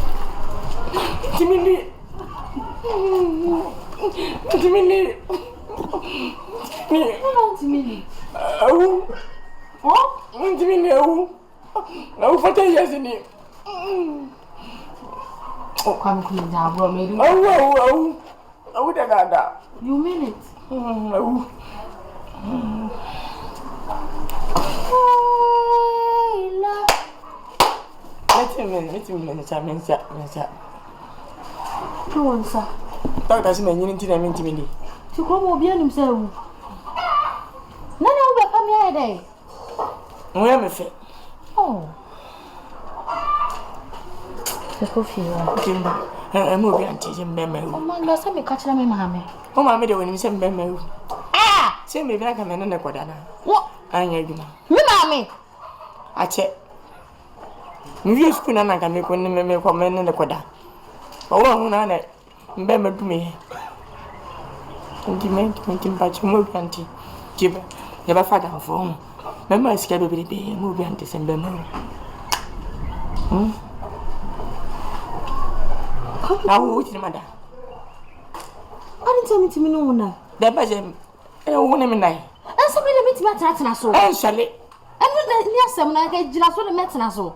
You mean it? Let him in, sir. Doctor's men, you didn't mean me. To come over himself. No, we're coming here today. Where am I fit? Oh. The coffee, Jimba. I'm moving and teaching Bemmer. Oh, my God, somebody catch me, Mamma. Oh, my mother, when you send Bemmer. Ah! Send me back a man in the Quadana. What? I know you. Mamma. I check. You spoon and I can make one member comment in the Quada. Oh, no, Bemmer to me. And you meant to patch your movie auntie. Jibber, never father of home. Remember, I scared to be a movie auntie and Bemmer. Now, what's the matter? I didn't tell me to me no one. The Bajem, a woman and I. And somebody meets me at Ratanaso. And Sally. And yes, I'm like a glass of the Metanaso.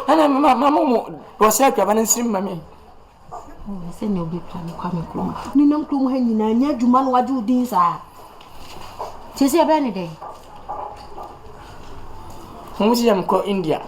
And I'm Mamma was like a man and mammy. I say no big plan coming home. Ninum Klum Henny, and yet you man what you these are. Tis a Benny day. Who's him called India?